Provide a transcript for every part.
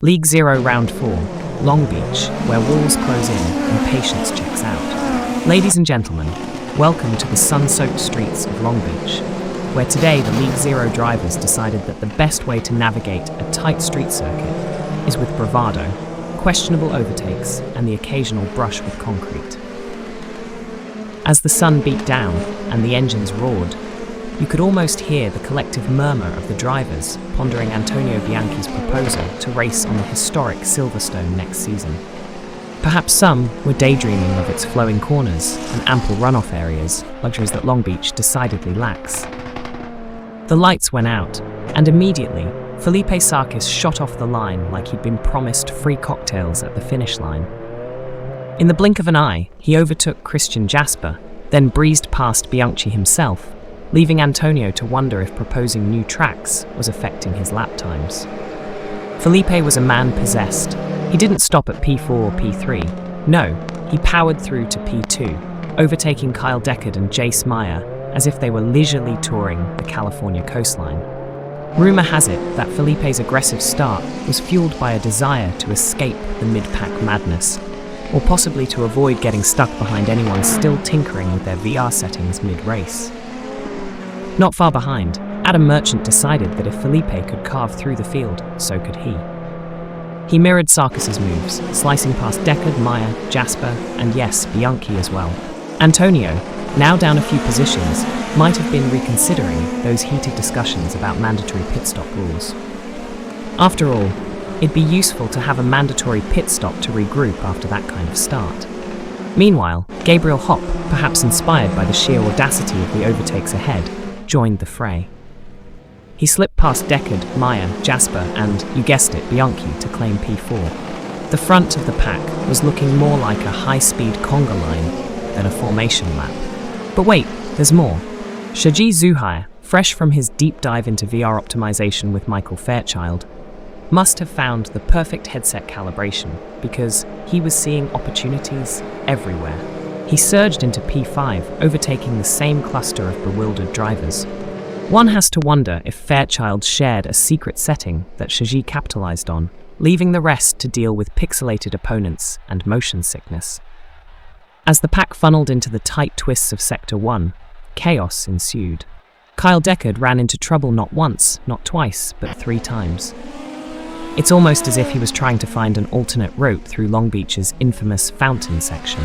League 0 Round 4, Long Beach, where walls close in and patience checks out. Ladies and gentlemen, welcome to the sun-soaked streets of Long Beach, where today the League 0 drivers decided that the best way to navigate a tight street circuit is with bravado, questionable overtakes, and the occasional brush with concrete. As the sun beat down and the engines roared, you could almost hear the collective murmur of the drivers pondering Antonio Bianchi's proposal to race on the historic Silverstone next season. Perhaps some were daydreaming of its flowing corners and ample runoff areas, luxuries that Long Beach decidedly lacks. The lights went out, and immediately, Felipe Sarkis shot off the line like he'd been promised free cocktails at the finish line. In the blink of an eye, he overtook Christian Jasper, then breezed past Bianchi himself, leaving Antonio to wonder if proposing new tracks was affecting his lap times. Felipe was a man possessed. He didn't stop at P4 or P3. No, he powered through to P2, overtaking Kyle Deckard and Jace Meyer as if they were leisurely touring the California coastline. Rumour has it that Felipe's aggressive start was fueled by a desire to escape the mid-pack madness, or possibly to avoid getting stuck behind anyone still tinkering with their VR settings mid-race. Not far behind, Adam Merchant decided that if Felipe could carve through the field, so could he. He mirrored Sarkis's moves, slicing past Deckard, Meyer, Jasper, and yes, Bianchi as well. Antonio, now down a few positions, might have been reconsidering those heated discussions about mandatory pit stop rules. After all, it'd be useful to have a mandatory pit stop to regroup after that kind of start. Meanwhile, Gabriel Hopp, perhaps inspired by the sheer audacity of the overtakes ahead, joined the fray. He slipped past Deckard, Meyer, Jasper, and, you guessed it, Bianchi to claim P4. The front of the pack was looking more like a high-speed conga line than a formation lap. But wait, there's more. Shaji Zuhair, fresh from his deep dive into VR optimization with Michael Fairchild, must have found the perfect headset calibration because he was seeing opportunities everywhere. He surged into P5, overtaking the same cluster of bewildered drivers. One has to wonder if Fairchild shared a secret setting that Shaji capitalized on, leaving the rest to deal with pixelated opponents and motion sickness. As the pack funneled into the tight twists of Sector 1, chaos ensued. Kyle Deckard ran into trouble not once, not twice, but 3 times. It's almost as if he was trying to find an alternate route through Long Beach's infamous fountain section.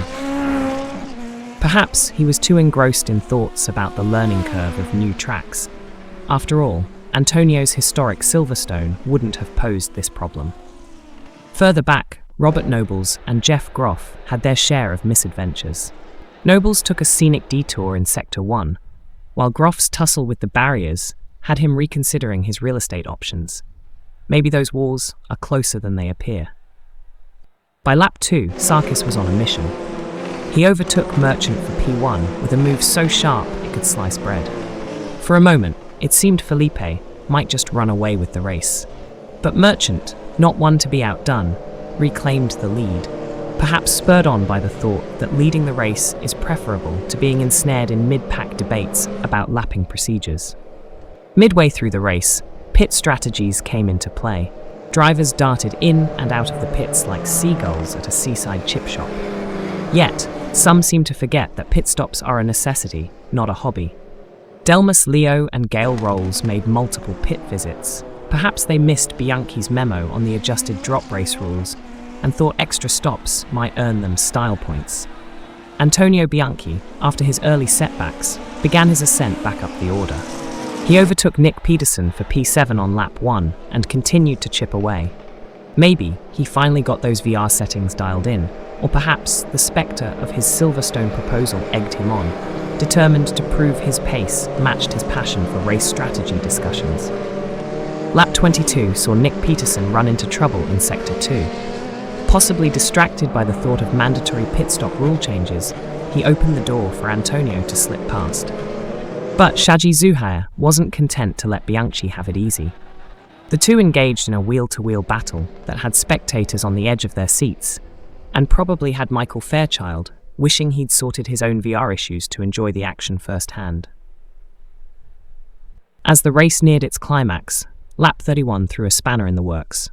Perhaps he was too engrossed in thoughts about the learning curve of new tracks. After all, Antonio's historic Silverstone wouldn't have posed this problem. Further back, Robert Nobles and Jeff Groff had their share of misadventures. Nobles took a scenic detour in Sector 1, while Groff's tussle with the barriers had him reconsidering his real estate options. Maybe those walls are closer than they appear. By lap 2, Sarkis was on a mission. He overtook Merchant for P1 with a move so sharp it could slice bread. For a moment, it seemed Felipe might just run away with the race. But Merchant, not one to be outdone, reclaimed the lead, perhaps spurred on by the thought that leading the race is preferable to being ensnared in mid-pack debates about lapping procedures. Midway through the race, pit strategies came into play. Drivers darted in and out of the pits like seagulls at a seaside chip shop. Yet, some seem to forget that pit stops are a necessity, not a hobby. Delmas Leo and Gail Rolls made multiple pit visits. Perhaps they missed Bianchi's memo on the adjusted drop race rules and thought extra stops might earn them style points. Antonio Bianchi, after his early setbacks, began his ascent back up the order. He overtook Nick Peterson for P7 on lap 1 and continued to chip away. Maybe he finally got those VR settings dialed in, or perhaps the spectre of his Silverstone proposal egged him on, determined to prove his pace matched his passion for race strategy discussions. Lap 22 saw Nick Peterson run into trouble in Sector 2. Possibly distracted by the thought of mandatory pit stop rule changes, he opened the door for Antonio to slip past. But Shaji Zuhair wasn't content to let Bianchi have it easy. The two engaged in a wheel-to-wheel battle that had spectators on the edge of their seats, and probably had Michael Fairchild wishing he'd sorted his own VR issues to enjoy the action firsthand. As the race neared its climax, lap 31 threw a spanner in the works.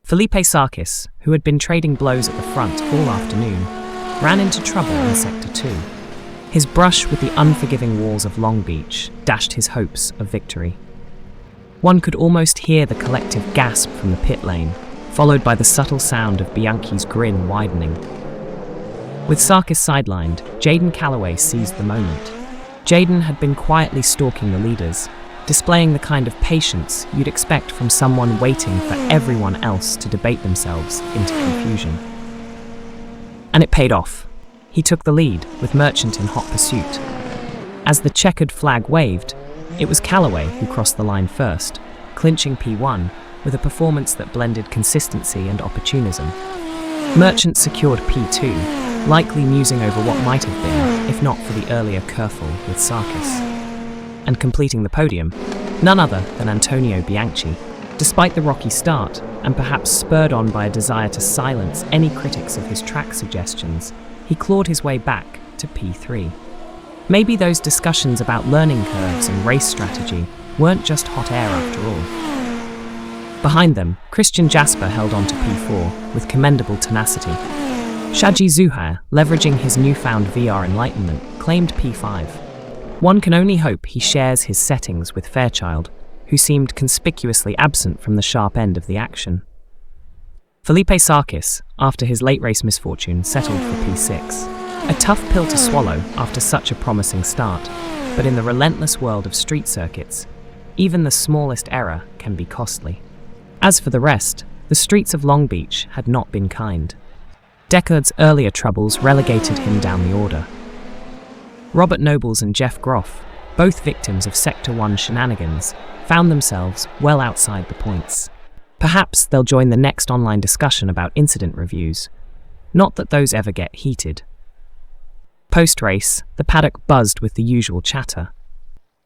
Felipe Sarkis, who had been trading blows at the front all afternoon, ran into trouble in Sector 2. His brush with the unforgiving walls of Long Beach dashed his hopes of victory. One could almost hear the collective gasp from the pit lane, followed by the subtle sound of Bianchi's grin widening. With Sarkis sidelined, Jayden Calloway seized the moment. Jayden had been quietly stalking the leaders, displaying the kind of patience you'd expect from someone waiting for everyone else to debate themselves into confusion. And it paid off. He took the lead, with Merchant in hot pursuit. As the checkered flag waved, it was Calloway who crossed the line first, clinching P1 with a performance that blended consistency and opportunism. Merchant secured P2, likely musing over what might have been, if not for the earlier kerfuffle with Sarkis. And completing the podium, none other than Antonio Bianchi. Despite the rocky start, and perhaps spurred on by a desire to silence any critics of his track suggestions, he clawed his way back to P3. Maybe those discussions about learning curves and race strategy weren't just hot air after all. Behind them, Christian Jasper held on to P4 with commendable tenacity. Shaji Zuhair, leveraging his newfound VR enlightenment, claimed P5. One can only hope he shares his settings with Fairchild, who seemed conspicuously absent from the sharp end of the action. Felipe Sarkis, after his late race misfortune, settled for P6. A tough pill to swallow after such a promising start, but in the relentless world of street circuits, even the smallest error can be costly. As for the rest, the streets of Long Beach had not been kind. Deckard's earlier troubles relegated him down the order. Robert Nobles and Jeff Groff, both victims of Sector 1 shenanigans, found themselves well outside the points. Perhaps they'll join the next online discussion about incident reviews. Not that those ever get heated. Post-race, the paddock buzzed with the usual chatter.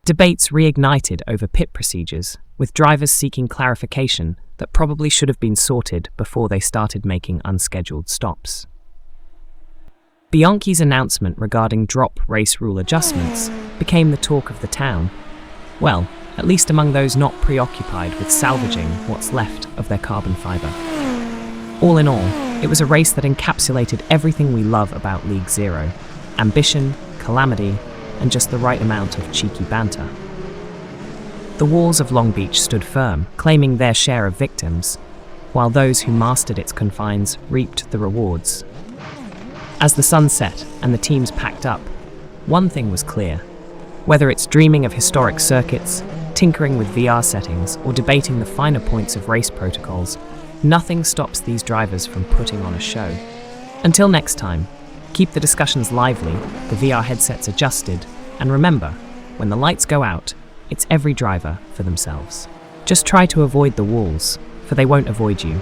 Debates reignited over pit procedures, with drivers seeking clarification that probably should have been sorted before they started making unscheduled stops. Bianchi's announcement regarding drop race rule adjustments became the talk of the town. Well, at least among those not preoccupied with salvaging what's left of their carbon fibre. All in all, it was a race that encapsulated everything we love about League Zero: ambition, calamity, and just the right amount of cheeky banter. The walls of Long Beach stood firm, claiming their share of victims, while those who mastered its confines reaped the rewards. As the sun set and the teams packed up, one thing was clear. Whether it's dreaming of historic circuits, tinkering with VR settings, or debating the finer points of race protocols, nothing stops these drivers from putting on a show. Until next time, keep the discussions lively, the VR headsets adjusted, and remember, when the lights go out, it's every driver for themselves. Just try to avoid the walls, for they won't avoid you.